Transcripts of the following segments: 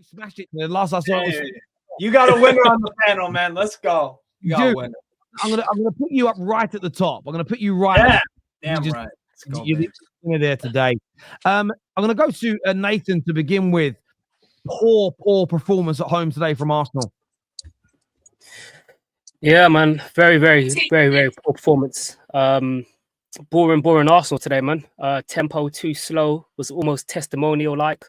You smashed it. The last I saw was you got a winner on the panel, man. Let's go. You got a winner. I'm gonna put you up right at the top. I'm gonna put you right. Damn right. Let's go, you're there today. I'm gonna go to Nathan to begin with. Poor performance at home today from Arsenal. Yeah, man. Very, very, very, very poor performance. Boring Arsenal today, man. Tempo too slow, was almost testimonial like.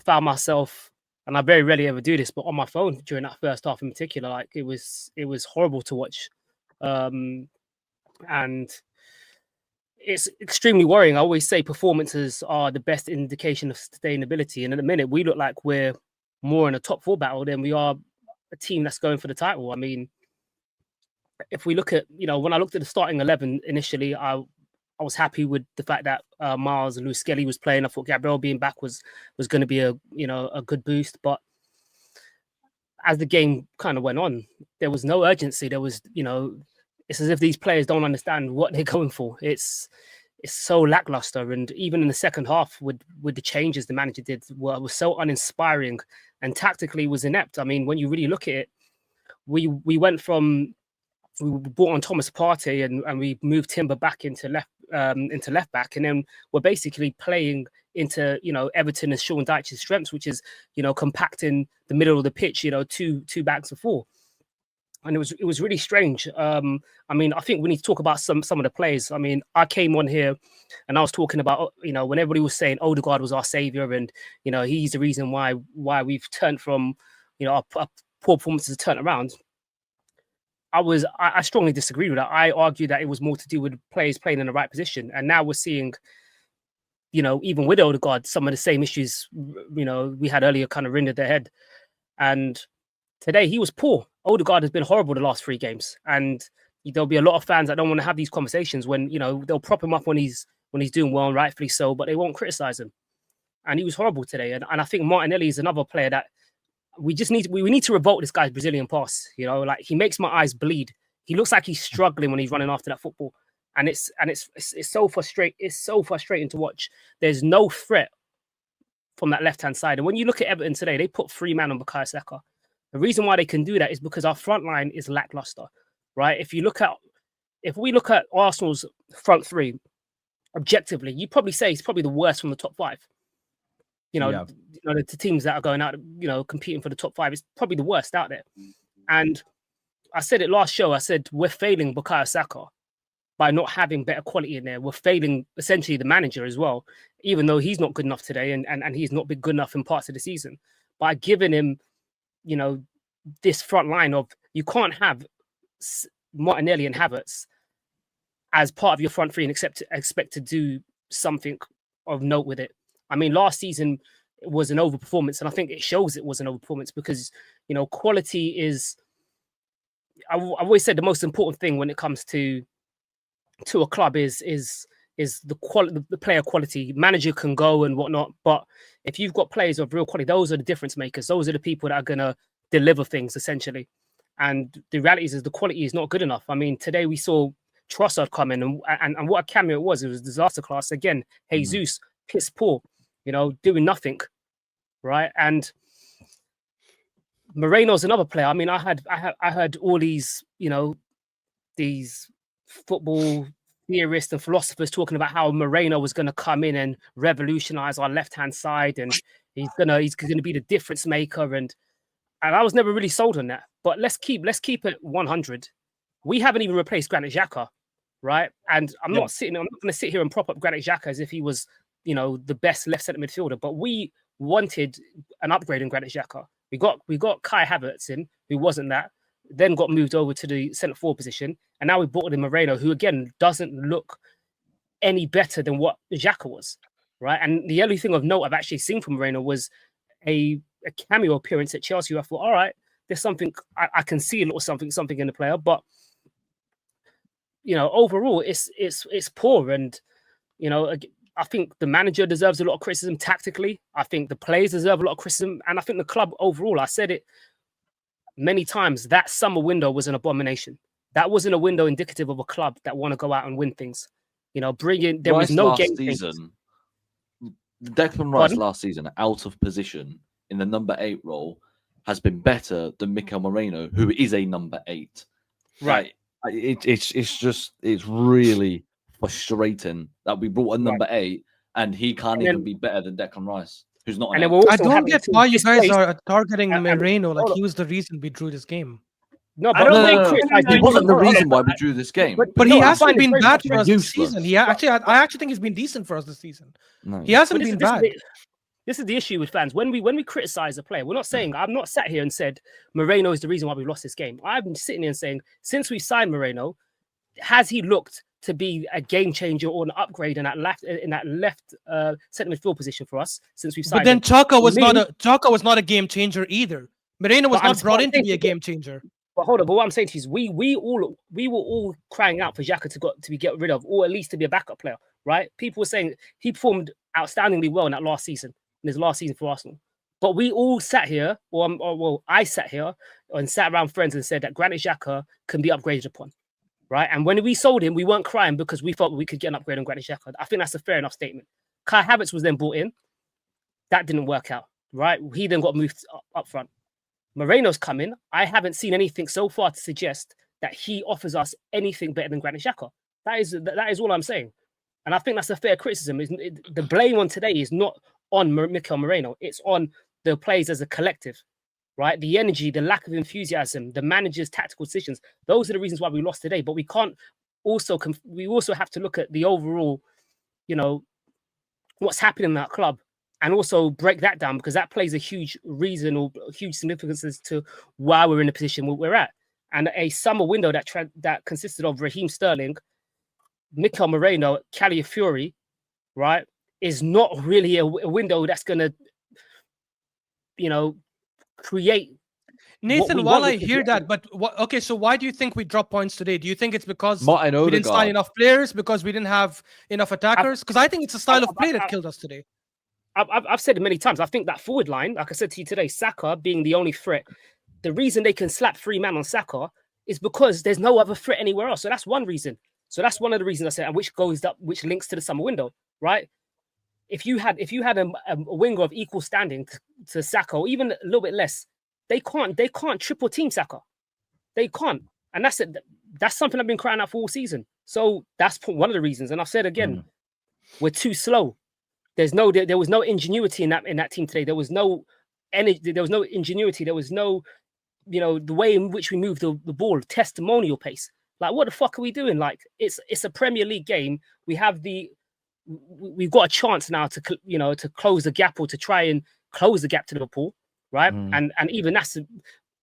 Found myself, and I very rarely ever do this, but on my phone during that first half in particular, like it was horrible to watch. And it's extremely worrying. I always say performances are the best indication of sustainability. And at the minute, we look like we're more in a top four battle than we are a team that's going for the title. I mean, if we look at, when I looked at the starting 11 initially, I was happy with the fact that Miles and Lewis Skelly was playing. I thought Gabriel being back was going to be a good boost. But as the game kind of went on, there was no urgency. There was, it's as if these players don't understand what they're going for. It's so lackluster. And even in the second half with the changes the manager did was so uninspiring and tactically was inept. I mean, when you really look at it, we went from, we brought on Thomas Partey and we moved Timber back into left back, and then we're basically playing into Everton and Sean Dyche's strengths, which is compacting the middle of the pitch, two backs of four, and it was really strange. I mean, I think we need to talk about some of the players. I mean, I came on here and I was talking about when everybody was saying Odegaard was our savior and he's the reason why we've turned from our poor performances to turn around. I strongly disagree with that. I argue that it was more to do with players playing in the right position. And now we're seeing, even with Odegaard, some of the same issues, we had earlier kind of rendered their head. And today he was poor. Odegaard has been horrible the last 3 games. And there'll be a lot of fans that don't want to have these conversations when, they'll prop him up when he's doing well, and rightfully so, but they won't criticize him. And he was horrible today. And I think Martinelli is another player that we need to revolt this guy's Brazilian pass. Like he makes my eyes bleed. He looks like he's struggling when he's running after that football, and it's so frustrating. It's so frustrating to watch. There's no threat from that left hand side. And when you look at Everton today, they put 3 men on Bukayo Saka. The reason why they can do that is because our front line is lackluster, right? If we look at Arsenal's front 3 objectively, you'd probably say it's probably the worst from the top 5. The teams that are going out, competing for the top 5, it's probably the worst out there. And I said it last show, I said, we're failing Bukayo Saka by not having better quality in there. We're failing essentially the manager as well, even though he's not good enough today and he's not been good enough in parts of the season. By giving him, this front line of, you can't have Martinelli and Havertz as part of your front 3 and expect to do something of note with it. I mean, last season it was an overperformance, and I think it shows it was an overperformance because, quality is, I've always said the most important thing when it comes to a club is the quality, the player quality. Manager can go and whatnot, but if you've got players of real quality, those are the difference makers. Those are the people that are going to deliver things, essentially. And the reality is the quality is not good enough. I mean, today we saw Trossard come in, and what a cameo it was disaster class. Again, Jesus, piss poor. Doing nothing, right? And Moreno's another player. I mean, I heard all these, these football theorists and philosophers talking about how Moreno was going to come in and revolutionize our left-hand side, and he's gonna be the difference maker. And I was never really sold on that. But let's keep it 100. We haven't even replaced Granit Xhaka, right? And I'm not going to sit here and prop up Granit Xhaka as if he was, the best left centre midfielder, but we wanted an upgrade in Granit Xhaka. We got Kai Havertz in, who wasn't that, then got moved over to the centre forward position, and now we brought in Moreno, who again doesn't look any better than what Xhaka was, right? And the only thing of note I've actually seen from Moreno was a cameo appearance at Chelsea. I thought, all right, there's something I can see a little something in the player, but overall it's poor, and I think the manager deserves a lot of criticism tactically. I think the players deserve a lot of criticism. And I think the club overall, I said it many times, that summer window was an abomination. That wasn't a window indicative of a club that want to go out and win things. There was no game season. Declan Rice last season, out of position, in the number 8 role has been better than Mikel Moreno, who is a number 8. Right. It's really frustrating that we brought a number 8 and he can't And even then- be better than Declan Rice, who's not And an then 8. we're I also don't having get to why you guys displace- are targeting and- Moreno like hold on. he was the reason we drew this game. No, I but don't no, think no, Chris- no, He no, wasn't the no, no, reason no, why we drew this game. But He no, I hasn't find it been very bad for us this useless. season. I actually think he's been decent for us this season. No. He hasn't But been bad. this is the issue with fans. When we criticize a player, we're not saying I'm not sat here and said Moreno is the reason why we lost this game. I've been sitting here and saying since we signed Moreno, has he looked to be a game changer or an upgrade in that left centre midfield position for us since we've signed But then him? Chaka was Me- not a game changer either. Moreno was But I'm not brought in to saying be a to get- game changer. But hold on, but what I'm saying to you is we were all crying out for Xhaka to be get rid of, or at least to be a backup player, right? People were saying he performed outstandingly well in that last season, in his last season for Arsenal. But we all sat here, well, I sat here and sat around friends and said that Granit Xhaka can be upgraded upon, right? And when we sold him, we weren't crying because we thought we could get an upgrade on Granit Xhaka. I think that's a fair enough statement. Kai Havertz was then brought in. That didn't work out, right? He then got moved up front. Moreno's coming. I haven't seen anything so far to suggest that he offers us anything better than Granit Xhaka. That is all I'm saying. And I think that's a fair criticism. The blame on today is not on Mikel Moreno. It's on the players as a collective, right? The energy, the lack of enthusiasm, the manager's tactical decisions. Those are the reasons why we lost today. But we can't also, we also have to look at the overall, what's happening in that club and also break that down because that plays a huge reason or huge significance as to why we're in the position where we're at. And a summer window that consisted of Raheem Sterling, Mikel Moreno, Calafiori, right, is not really a window that's going to, create. Nathan, while I hear that, but okay, so why do you think we dropped points today? Do you think it's because Martin we didn't sign Odegaard. enough players, because we didn't have enough attackers? Because I think it's a style of play that killed us today. I've said it many times. I think that forward line, like I said to you today, Saka being the only threat, the reason they can slap 3 men on Saka is because there's no other threat anywhere else. So that's one reason. So that's one of the reasons I said, and which links to the summer window, right? If you had a winger of equal standing to Saka, or even a little bit less, they can't triple team Saka. They can't, and that's it. That's something I've been crying out for all season. So that's one of the reasons. And I've said again, we're too slow. There was no ingenuity in that team today. There was no energy. There was no ingenuity. There was no, the way in which we moved the ball, testimonial pace. Like, what the fuck are we doing? Like, it's a Premier League game. We've got a chance now to close the gap or to try and close the gap to Liverpool, right? And even that's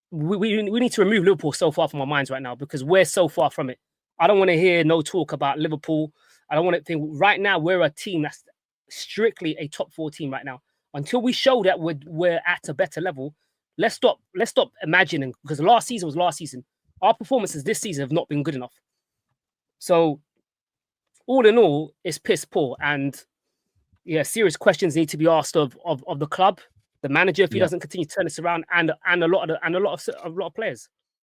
we need to remove Liverpool so far from our minds right now because we're so far from it. I don't want to hear no talk about Liverpool. I don't want to think right now we're a team that's strictly a top 4 team right now. Until we show that we're at a better level, let's stop imagining, because last season was last season. Our performances this season have not been good enough. So all in all, it's piss poor, and serious questions need to be asked of the club, the manager if he doesn't continue to turn this around, and a lot of players.